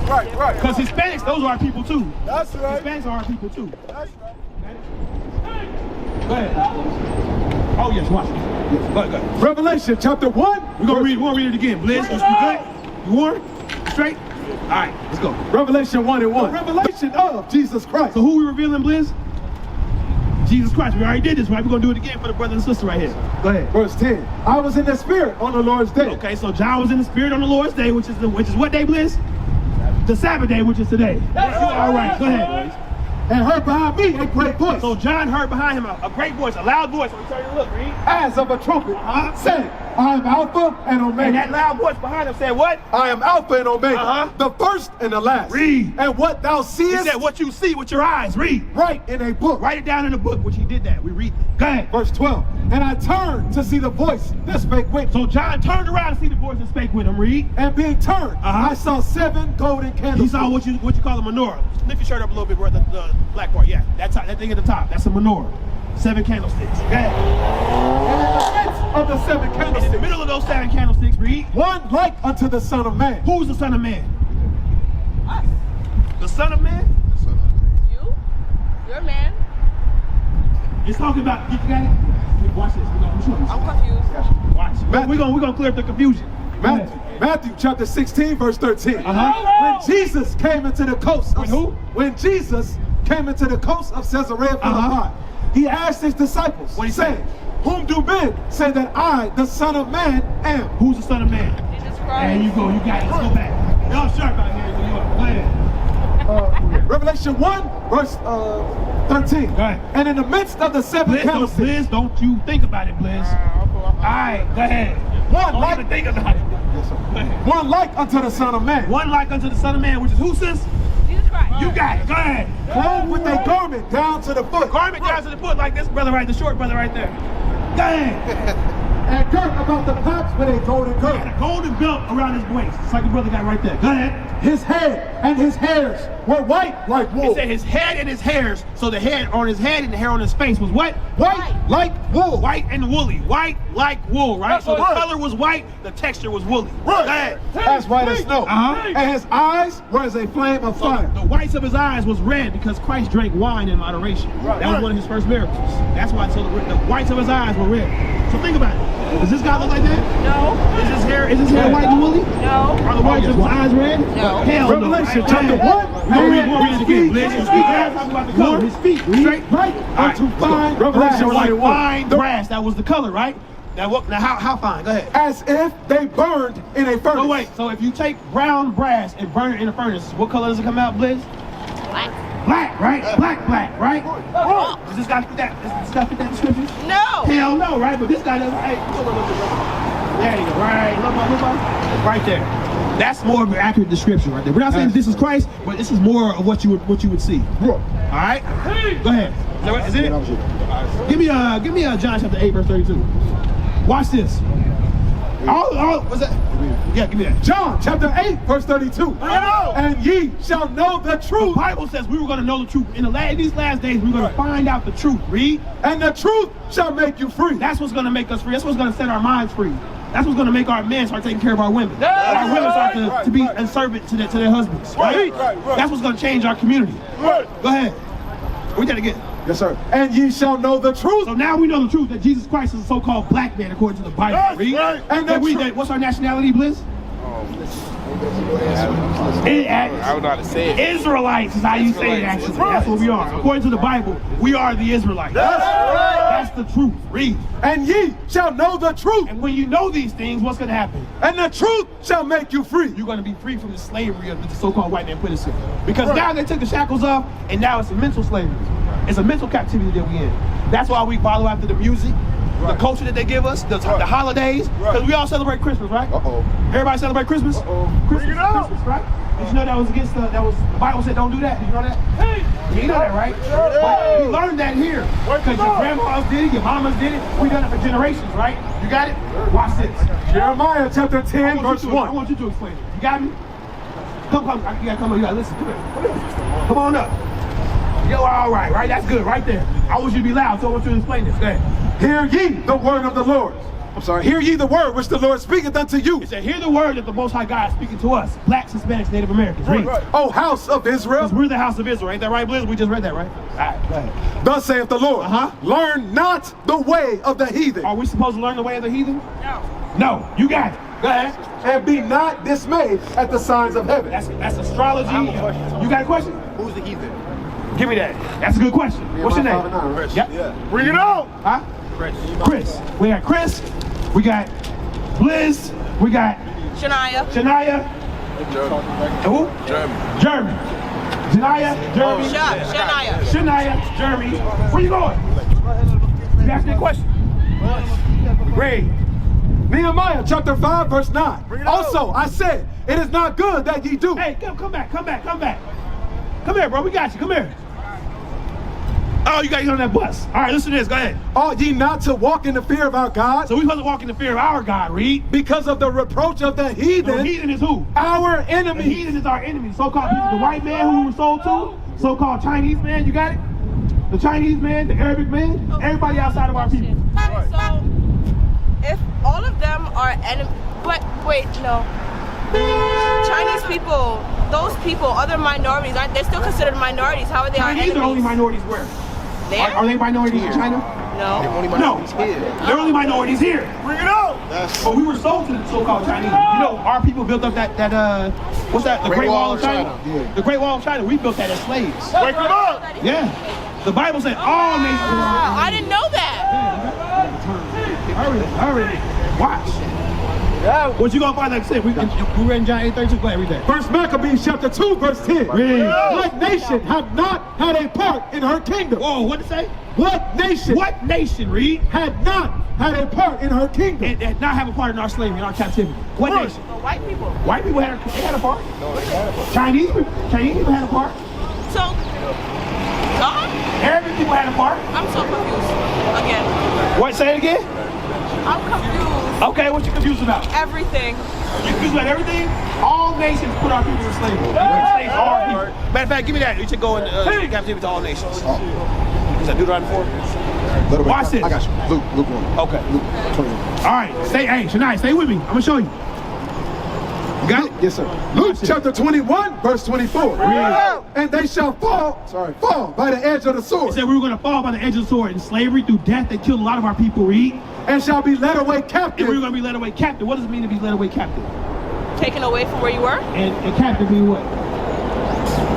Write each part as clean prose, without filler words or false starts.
Right, right. Because Hispanics, those are our people too. That's right. Hispanics are our people too. That's right. Go ahead. Oh yes, watch it. Yes, go ahead. Revelation chapter 1. We're gonna read it again. Blizz, you good? You warm? Straight? All right, let's go. Revelation 1:1. The revelation of Jesus Christ. So who we revealing, Blizz? Jesus Christ. We already did this, right? We're gonna do it again for the brother and sister right here. Go ahead. Verse 10. I was in the spirit on the Lord's day. Okay, so John was in the spirit on the Lord's day, which is what day, Blizz? The Sabbath day, which is today. All right, go ahead, boys. And heard behind me a great voice. So John heard behind him a great voice, a loud voice. So he turned and looked, read. As of a trumpet, saying, I am Alpha and Omega. And that loud voice behind him said what? I am Alpha and Omega, the first and the last. Read. And what thou seest, He said, what you see with your eyes, read. write in a book. Write it down in the book, which he did that. We read it. Go ahead. Verse 12. And I turned to see the voice that spake with me. So John turned around to see the voice that spake with him. Read. And being turned, I saw 7 golden candles. He saw what you call a menorah. Lift your shirt up a little bit, bro. The black part, yeah. That thing at the top. That's a menorah. 7 candlesticks. Go ahead. And in the midst of the 7 candlesticks, in the middle of those 7 candlesticks, read. One like unto the Son of Man. Who's the Son of Man? Us. The Son of Man? The Son of Man. You? You're a man. It's talking about. You got it? Watch this. I'm confused. Watch. We're gonna clear up the confusion. Matthew chapter 16, verse 13. When Jesus came into the coast of When Jesus came into the coast of Caesarea Philippi, he asked his disciples, what he saying, whom do men say that I, the Son of Man, am? Who's the Son of Man? Jesus Christ. There you go. You got it. Let's go back. Y'all sharp out here. So you are. Go ahead. Revelation 1, verse 13. Go ahead. And in the midst of the 7 candlesticks. Blizz, don't you think about it, Blizz. All right, go ahead. One like, even think about it. One like unto the Son of Man. One like unto the Son of Man, which is who, sis? Jesus Christ. You got it. Go ahead. Clothed with a garment down to the foot. Garment down to the foot, like this brother right, the short brother right there. Go ahead. And girt about the paps with a golden girdle. And a golden belt around his waist. It's like the brother got right there. Go ahead. His head and his hairs were white like wool. He said his head and his hairs, so the hair on his head and the hair on his face was what? White like wool. White and woolly. White like wool, right? So the color was white, the texture was woolly. Right. Go ahead. As white as snow. And his eyes were as a flame of fire. The whites of his eyes was red because Christ drank wine in moderation. That was one of his first miracles. That's why, so the whites of his eyes were red. So think about it. Does this guy look like that? No. Is his hair white and woolly? No. Are the whites of his eyes red? No. Hell Revelation no. chapter 1. We'll read it again. Blizz, his feet. Talking about the color. His feet. Straight. Right unto fine Revelation brass. like fine brass. That was the color, right? Now how fine? Go ahead. As if they burned in a furnace. So wait, so if you take brown brass and burn it in a furnace, what color does it come out, Blizz? Black. Black, right? Black, right? Does this guy fit that? Does this guy fit that description? No. Hell no, right? But this guy doesn't. Hey, look. There you go. Right, look. Right there. That's more of an accurate description right there. We're not saying this is Christ, but this is more of what you would see. All right? Go ahead. Is it? Give me John chapter 8, verse 32. Watch this. What's that? Yeah, give me that. John chapter 8, verse 32. And ye shall know the truth. The Bible says we were going to know the truth. In these last days, we're going to find out the truth. Read. And the truth shall make you free. That's what's going to make us free. That's what's going to set our minds free. That's what's going to make our men start taking care of our women. Our women start to be a servant to their husbands. Right? That's what's going to change our community. Go ahead. Read that again. Yes, sir. And ye shall know the truth. So now we know the truth that Jesus Christ is a so-called black man according to the Bible. Yes, Read. right. And what's our nationality, Blizz? I don't know how to say it. Israelites is how you say it, actually. That's what we are. According to the Bible, we are the Israelites. That's the truth. Read. And ye shall know the truth. And when you know these things, what's going to happen? And the truth shall make you free. You're going to be free from the slavery of the so-called white man put us in. Because now they took the shackles off, and now it's a mental slavery. It's a mental captivity that we're in. That's why we follow after the music, the culture that they give us, the holidays. Because we all celebrate Christmas, right? Everybody celebrate Christmas? Christmas, right? Did you know that was against the Bible said don't do that? Did you know that? Hey! You know that, right? But we learned that here. Because your grandmas did it, your mamas did it. We done it for generations, right? You got it? Watch this. Jeremiah chapter 10, verse 1. I want you to explain it. You got me? Come. You gotta come on. You gotta listen. Come on up. Yo, all right, that's good, right there. I want you to be loud, so I want you to explain this. Go ahead. Hear ye the word of the Lord. I'm sorry. Hear ye the word which the Lord speaketh unto you. It said, hear the word that the Most High God is speaking to us, blacks, Hispanics, Native Americans. Read. O house of Israel. We're the house of Israel. Ain't that right, Blizz? We just read that, right? All right, go ahead. Thus saith the Lord. Learn not the way of the heathen. Are we supposed to learn the way of the heathen? No. No, you got it. Go ahead. And be not dismayed at the signs of heaven. That's astrology. You got a question? Who's the heathen? Give me that. That's a good question. What's your name? Chris. Yep. Yeah. Bring it on. Huh? Chris. We got Chris. We got Blizz. We got Shania. Who? Jeremy. Shania, Jeremy. Shania. Shania, Jeremy. Where you going? You asked me a question. Great. Nehemiah chapter 5 verse 9. Also I said, it is not good that ye do. Hey, come back. Come here, bro. We got you. Come here. Oh, you got to get on that bus. All right, listen to this. Go ahead. Ought ye not to walk in the fear of our God? So we supposed to walk in the fear of our God, read. Because of the reproach of the heathen. The heathen is who? Our enemy. The heathen is our enemy. So-called people, the white man who we were sold to, so-called Chinese man, you got it? The Chinese man, the Arabic man, everybody outside of our people. So, if all of them are enemy, but wait, no. Chinese people, those people, other minorities, aren't they still considered minorities? How are they our Chinese enemies? are only minorities where? There? Are they minorities in China? No. No. They're only minorities here. Bring it on. But we were sold to the so-called Chinese. You know, our people built up that what's that? The Great Wall of China. Yeah. The Great Wall of China. We built that as slaves. Wake them up. Yeah. The Bible said all nations. I didn't know that. Hurry. Watch. What you gonna find? Like I said, we read in John 8:32. Go ahead, read that. First Maccabees chapter 2 verse 10. What nation had not had a part in her kingdom? Whoa, what did it say? What nation read? had not had a part in her kingdom? And did not have a part in our slavery, in our captivity. What nation? The white people. White people had a part. No, they had a part. Chinese people had a part. So, God? Arabic people had a part. I'm so confused. Again. What? Say it again. I'm confused. Okay, what you confused about? Everything. You confused about everything? All nations put our people in slavery. Slaves are our people. Matter of fact, give me that. You should go in captivity to all nations. Is that Deuteronomy 4? Watch this. I got you. Luke 1. Okay. Luke 21. All right. Shania, stay with me. I'm going to show you. You got it? Yes, sir. Luke chapter 21 verse 24. And they shall fall by the edge of the It sword. said we were going to fall by the edge of the sword in slavery through death. They killed a lot of our people, read. And shall be led away And captive. we were going to be led away captive. What does it mean to be led away captive? Taken away from where you were? And captive mean what?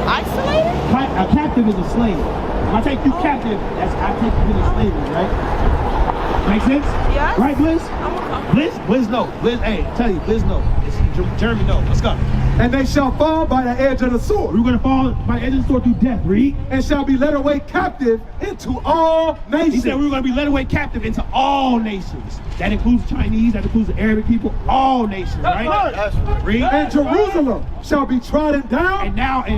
Isolated? A captive is a slave. If I take you captive, I take you into slavery, right? Make sense? Yes. Right, Blizz? I'm uncomfortable. Blizz no. Blizz, hey, tell you, Blizz no. Jeremy no. Let's go. And they shall fall by the edge of the sword. We're going to fall by the edge of the sword through death, read. And shall be led away captive into all nations. He said we were going to be led away captive into all nations. That includes the Chinese, that includes the Arabic people, all nations, right? Read. And Jerusalem shall be trodden down. And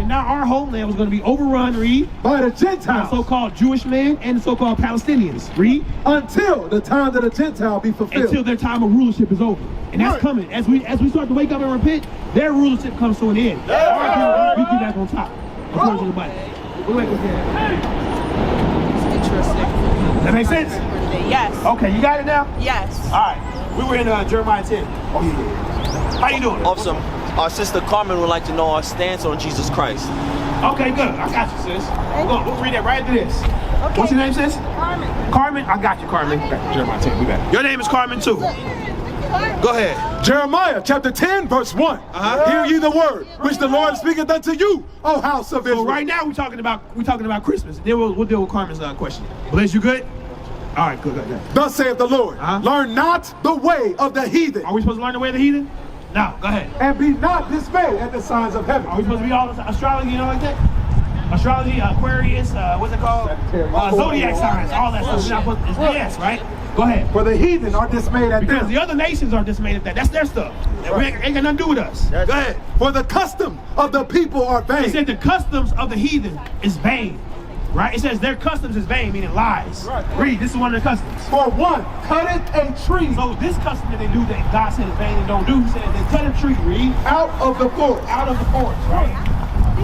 now our homeland was going to be overrun, read, by the by the Gentiles. so-called Jewish man and the so-called Palestinians, read. Until the time that the Gentile be fulfilled. Until their time of rulership is over. And that's coming. As we start to wake up and repent, their rulership comes to an end. Our people, we get back on top. According to the Bible. Interesting. That make sense? Yes. Okay, you got it now? Yes. All right. We were in Jeremiah 10. Oh, yeah. How you doing? Awesome. Our sister Carmen would like to know our stance on Jesus Christ. Okay, good. I got you, sis. We'll read that right after this. Okay. What's your name, sis? Carmen. Carmen? I got you, Carmen. Jeremiah 10. We back. Your name is Carmen, too. Go ahead. Jeremiah chapter 10 verse 1. Hear ye the word which the Lord speaketh unto you, O house of Israel. So right now we're talking about Christmas. Then we'll deal with Carmen's question. Blizz, you good? All right, good. Thus saith the Lord, learn not the way of the heathen. Are we supposed to learn the way of the heathen? No, go ahead. And be not dismayed at the signs of heaven. Are we supposed to be all astrology, you know, like that? Astrology, Aquarius, what's it called? Zodiac signs, all that stuff. It's BS, right? Go ahead. For the heathen are dismayed at Because them. the other nations are dismayed at that. That's their stuff. Ain't got nothing to do with us. Go ahead. For the custom of the people are It vain. said the customs of the heathen is vain. Right? It says their customs is vain, meaning lies. Read, this is one of the customs. For one cutteth a tree So this custom that they do that God said is vain and don't do, says they cut a tree, read, out of the forest. out of the forest, right?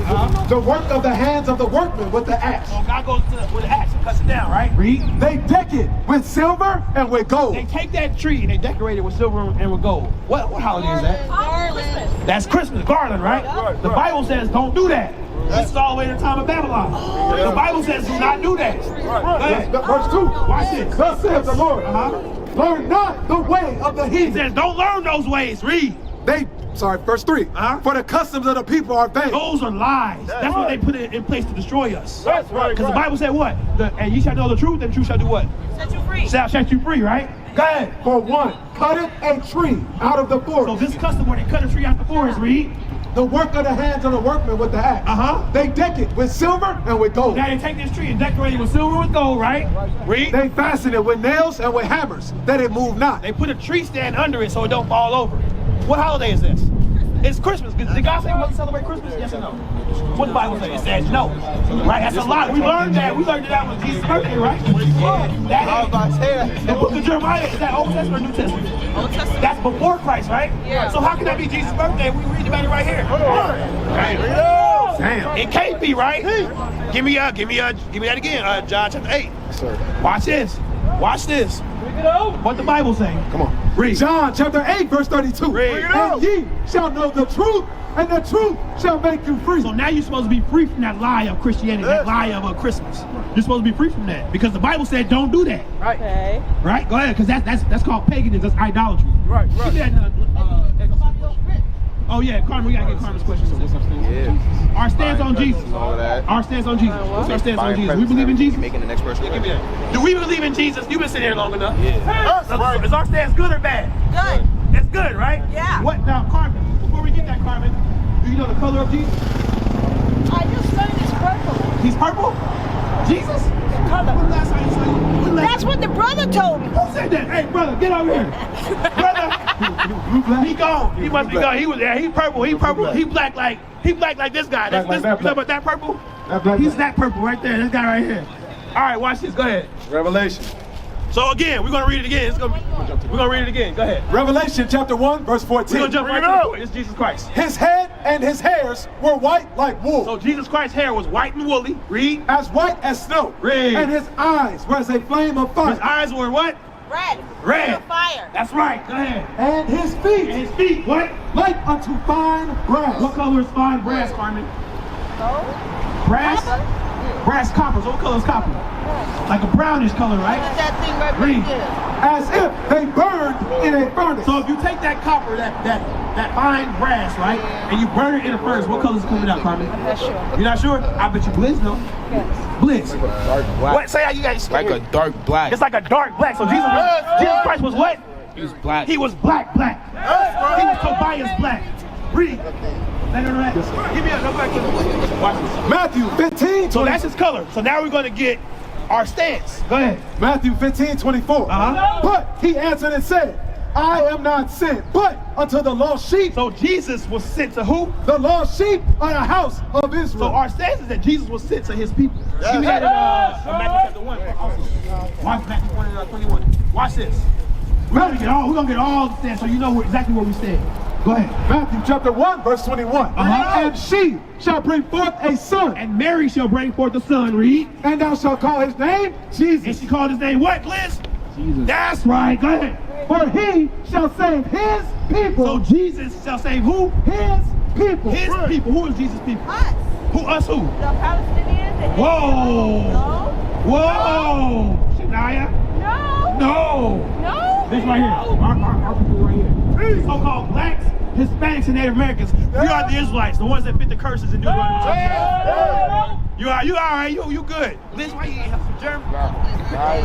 The work of the hands of the workmen with the axe. So God goes with the axe and cuts it down, right? Read. They deck it with silver and with gold. They take that tree and they decorate it with silver and with gold. What holiday is that? Christmas. That's Christmas, garland, right? The Bible says don't do that. This is all the way to the time of Babylon. The Bible says do not do that. Go ahead. Verse 2. Watch this. Thus saith the Lord. Learn not the way of the He heathen. says don't learn those ways. Read. Verse 3. For the customs of the people are vain. Those are lies. That's what they put in place to destroy us. That's right. Because the Bible said what? And ye shall know the truth, and the truth shall do what? Set you free. Shall set you free, right? Go ahead. For one, cutteth a tree out of the So forest. this custom where they cut a tree out the forest, read. The work of the hands of the workmen with the axe. They deck it with silver and with gold. Now they take this tree and decorate it with silver and with gold, right? Read. They fasten it with nails and with hammers, that it move not. They put a tree stand under it so it don't fall over. What holiday is this? It's Christmas. Did God say we want to celebrate Christmas? Yes or no? What the Bible say? It says no. Right? That's a lie. We learned that. We learned that was Jesus' birthday, right? The book of Jeremiah, is that Old Testament or New Testament? Old Testament. That's before Christ, right? Yeah. So how can that be Jesus' birthday? We read about it right here. Damn. It can't be, right? Give me that again. John chapter 8. Watch this. Watch this. What the Bible say? Come on. Read. John chapter 8, verse 32. Read. And ye shall know the truth, and the truth shall make you free. So now you're supposed to be free from that lie of Christianity, that lie of Christmas. You're supposed to be free from that because the Bible said don't do that. Okay. Right? Go ahead, because that's called paganism. That's idolatry. Right. Give me that, oh yeah, Carmen, we gotta get Carmen's question. Our stance on Jesus. Our stance on Jesus. What's our stance on Jesus? We believe in Jesus. Making the next person. Give me that. Do we believe in Jesus? You've been sitting here long enough. Yeah. Is our stance good or bad? Good. It's good, right? Yeah. What now, Carmen? Before we get that, Carmen, do you know the color of Jesus? I just said it's purple. He's purple. Jesus. Color. When last time you saw him? That's what the brother told me. Who said that? Hey, brother, get over here. Brother, he gone. He must be gone. He was there. He purple. He purple. He black like this guy. That's Black, this. black, black. But that purple. That black, He's black. that purple right there. This guy right here. All right, watch this. Go ahead. Revelation. So again, we're gonna read it again. We're gonna read it again. Go ahead. Revelation chapter 1, verse 14. We're gonna jump right to the point. It's Jesus Christ. His head and his hairs were white like wool, So Jesus Christ's hair was white and woolly. Read. as white as snow. Read. And his eyes were as a flame of fire. His eyes were what? Red. Red. Fire. That's right. Go ahead. And his And feet his feet, what? like unto fine brass. What color is fine brass, Carmen? Gold. Brass? Brass copper. So what color is copper? Like a brownish color, right? That thing right Read. there. As if they burned in a furnace. So if you take that copper, that fine brass, right, and you burn it in a furnace, what color is coming out, Carmen? I'm not sure. You're not sure? I bet you blitz, no? Yes. Blitz. Dark black. What? Say how you guys. Like a dark black. It's like a dark black. So Jesus Christ was what? He was black. He was black. He was Tobias black. Read. Let her know that. Give me a go back to the watch this. Matthew 15, So that's his color. So now we're gonna get our stance. Go ahead. Matthew 15, 24. But he answered and said, I am not sent, but unto the lost sheep. So Jesus was sent to who? The lost sheep of the house of Israel. So our stance is that Jesus was sent to his people. Give me that in Matthew chapter 1. Watch Matthew 1 and 21. Watch this. We're gonna get all the stance so you know exactly where we stand. Go ahead. Matthew chapter 1, verse 21. And she shall bring forth a son, And Mary shall bring forth a son. Read. and thou shalt call his name And Jesus. she called his name what, Liz? Jesus. That's right. Go ahead. For he shall save his people. So Jesus shall save who? His people. His people. Who is Jesus' people? Us. Who? Us who? The Palestinians. And Whoa. No. Whoa. Shania? No. No. This right here. Our people right here. So-called blacks, Hispanics, and Native Americans. We are the Israelites, the ones that fit the curses and do You all right? You good? Liz, why you have some germ?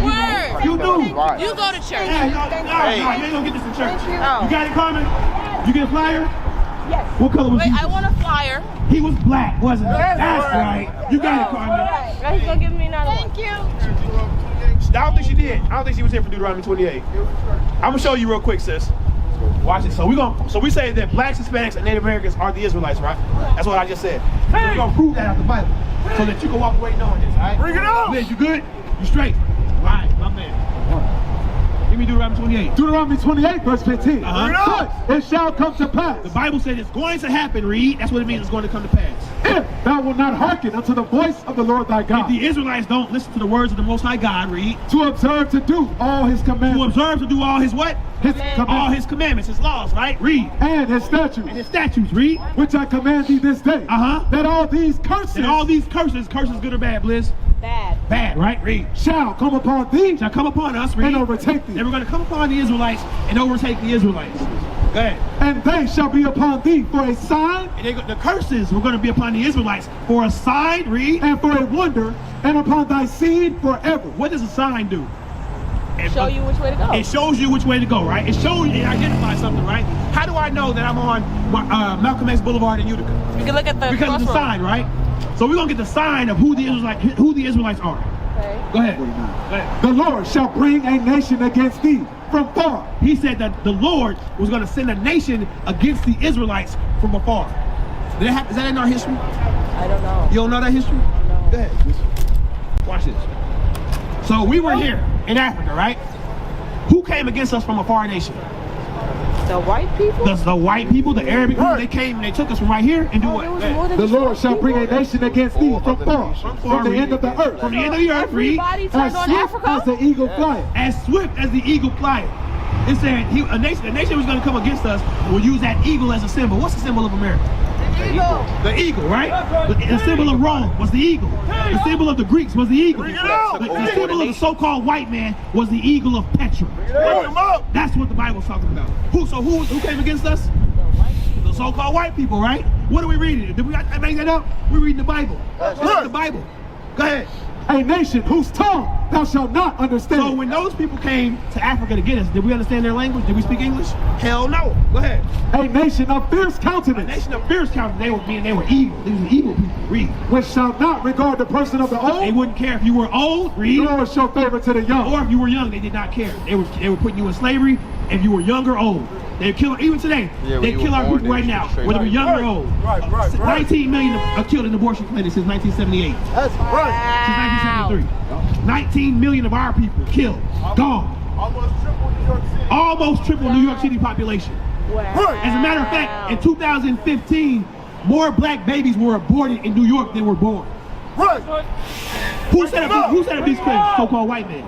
Word. You do. You go to church. Yeah, you ain't gonna get this in church. you. You got it, Carmen? You get a flyer? Yes. What color was Wait, Jesus? I want a flyer. He was black, wasn't he? That's right. You got it, Carmen. Now he's gonna give me another one. Thank you. I don't think she did. I don't think she was here for Deuteronomy 28. I'm gonna show you real quick, sis. Watch it. So we say that blacks, Hispanics, and Native Americans are the Israelites, right? That's what I just said. So we're gonna prove that out the Bible, so that you can walk away knowing this. All right? Bring it up. Liz, you good? You straight? All right, my man. Give me Deuteronomy 28. Deuteronomy 28, verse 15. Uh-huh. But it shall come to pass, The Bible said it's going to happen. Read. That's what it means. It's going to come to pass. if thou wilt not hearken unto the voice of the Lord thy If God, the Israelites don't listen to the words of the Most High God, read. to observe to do all his To commandments, observe to do all his what? his All commandments, his commandments, his laws, right? Read. and his statutes, And his statutes, read. which I command thee this day, that all these curses And all these curses good or bad, Bliss? Bad. Bad, right? Read. shall come upon thee Shall come upon us, read. and overtake thee, They were going to come upon the Israelites and overtake the Israelites. Go ahead. and they shall be upon thee for a sign And the curses were going to be upon the Israelites for a sign, read. and for a wonder, and upon thy seed forever. What does a sign do? Show you which way to go. It shows you which way to go, right? It shows you, it identifies something, right? How do I know that I'm on Malcolm X Boulevard in Utica? You can look at the Because of the crossroads. sign, right? So we're going to get the sign of who the Israelites are. Okay. Go ahead. Go ahead. The Lord shall bring a nation against thee from far, He said that the Lord was going to send a nation against the Israelites from afar. Is that in our history? I don't know. You don't know that history? No. Go ahead. Watch this. So we were here in Africa, right? Who came against us from a foreign nation? The white people? The white people, the Arabic people. They came and they took us from right here and do Oh, what? there was Go ahead. more than the just Lord white shall bring a people? nation against thee from far, from the end of the earth, From the end of the earth, read. Everybody turned as on swift Africa? as the eagle flieth. As swift as the eagle flieth. It said a nation was going to come against us and would use that eagle as a symbol. What's the symbol of America? Eagle. The eagle, right? The symbol of Rome was the eagle. The symbol of the Greeks was the eagle. The symbol of the so-called white man was the eagle of Petra. That's what the Bible's talking about. Who came against us? The so-called white people, right? What are we reading? Did we make that up? We're reading the Bible. Look at the Bible. Go ahead. A nation whose tongue thou shalt not understand. So when those people came to Africa to get us, did we understand their language? Did we speak English? Hell no. Go ahead. A nation of fierce A countenance, nation of fierce countenance. They were evil. These were evil people. Read. which shall not regard the person of the They old, wouldn't care if you were old. Read. nor show favor to the young. Or if you were young, they did not care. They were putting you in slavery if you were young or old. They kill, even today, Yeah, when they you kill were our born, people they right shoot now, you straight whether we're up. young or old. 19 million are killed in abortion clinics since 1978. That's right. Since 1973. 19 million of our people killed, gone. Almost triple New York City. Almost triple New York City population. Wow. As a matter of fact, in 2015, more black babies were aborted in New York than were born. Right. Who set up these clinics? So-called white men.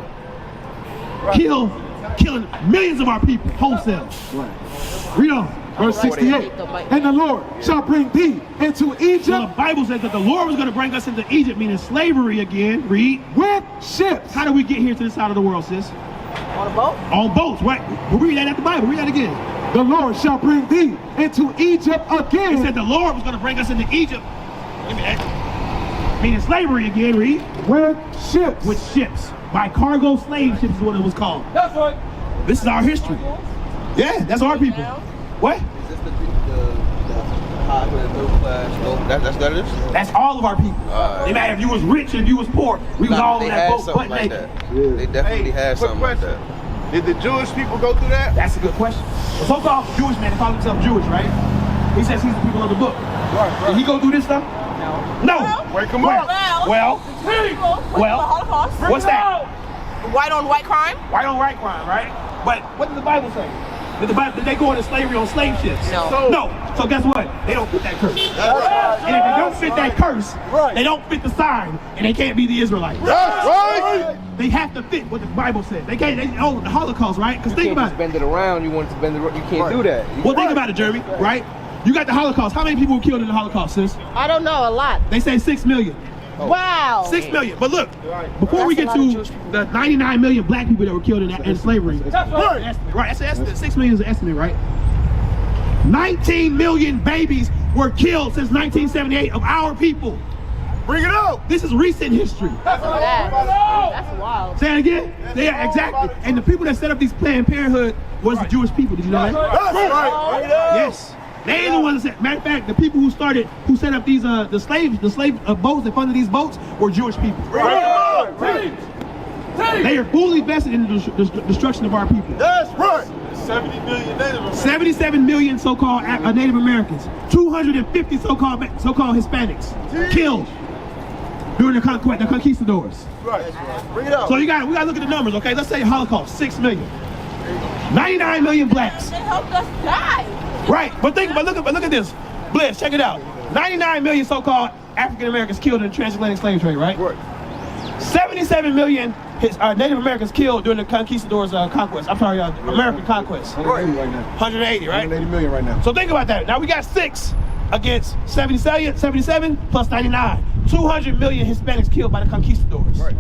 Killing millions of our people wholesale. Read on. Verse 68. And the Lord shall bring thee into So the Egypt Bible says that the Lord was going to bring us into Egypt, meaning slavery again. Read. with ships. How do we get here to this side of the world, sis? On a boat? On boats, right? We'll read that at the Bible. Read that again. The Lord shall bring thee into Egypt It again said the Lord was going to bring us into Egypt. Give me that. Meaning slavery again, read. with ships. With ships. By cargo slave ships is what it was called. That's right. This is our history. Yeah, that's our people. What? Is this the high and middle class? No, that's what it is? That's all of our people. They matter if you was rich or if you was poor. We was all They in that had boat, something butt like naked. that. They definitely had something like that. Did the Jewish people go through that? That's a good question. The so-called Jewish man, they call himself Jewish, right? He says he's the people of the book. Right. Did he go through this stuff? No. Wake him up. Well, The Holocaust. what's that? White on white crime? White on right crime, right? But what did the Bible say? Did they go into slavery on slave ships? No. No. So guess what? They don't fit that curse. And if they don't fit that curse, they don't fit the sign, and they can't be the Israelites. That's right. They have to fit what the Bible says. They can't. The Holocaust, right? Because think about it. Bend it around. You want to bend it. You can't do that. Well, think about it, Jeremy. Right? You got the Holocaust. How many people were killed in the Holocaust, sis? I don't know, a lot. They say 6 million. Wow. 6 million. But look, before we That's get a lot to of Jewish the 99 million black people that were killed in slavery. That's right. Right. That's an estimate. 6 million is an estimate, right? 19 million babies were killed since 1978 of our people. Bring it out. This is recent history. That's wild. Say it again. Yeah, exactly. And the people that set up these Planned Parenthood was the Jewish people. Did you know that? That's right. Yes. They ain't the ones that said. Matter of fact, the people who set up these the slave boats that funded these boats were Jewish people. They are fully vested in the destruction of our people. That's right. 70 million Native Americans. 77 million so-called Native Americans, 250 so-called Hispanics killed during the conquistadors. Right. Bring it out. So we got to look at the numbers, okay? Let's say Holocaust, 6 million, 99 million blacks. They helped us die. Right, but look at this. Bliss, check it out. 99 million so-called African Americans killed in the transatlantic slave trade, right? Right. 77 million Native Americans killed during the conquistadors' conquest. I'm sorry, American conquest. 180 right now. 180, right? 180 million right now. So think about that. Now we got 6 against 77 plus 99. 200 million Hispanics killed by the conquistadors. Right.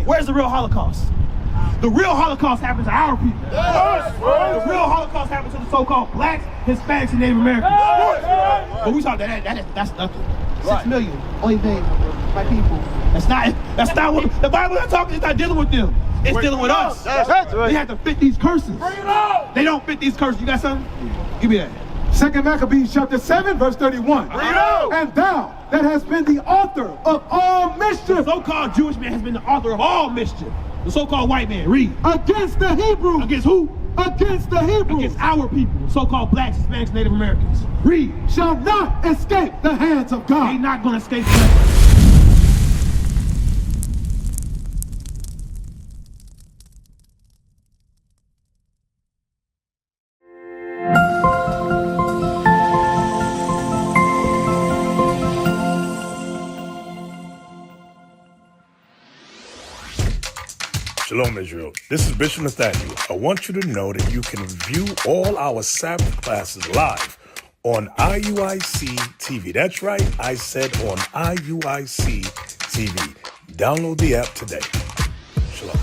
Where's the real Holocaust? The real Holocaust happened to our people. The real Holocaust happened to the so-called blacks, Hispanics, and Native Americans. But we talk that's nothing. 6 million only thing, my people. That's not what the Bible is talking. It's not dealing with them. It's dealing with us. They have to fit these curses. They don't fit these curses. You got something? Give me that. 2 Maccabees chapter 7, verse 31. And thou that hast been the author of all mischief. The so-called Jewish man has been the author of all mischief. The so-called white man, read. Against the Hebrews. Against who? Against the Hebrews. Against our people, so-called blacks, Hispanics, Native Americans. Read. Shall not escape the hands of God. They not gonna escape that. Shalom, Israel. This is Bishop Nathaniel. I want you to know that you can view all our Sabbath classes live on IUIC TV. That's right, I said on IUIC TV. Download the app today. Shalom.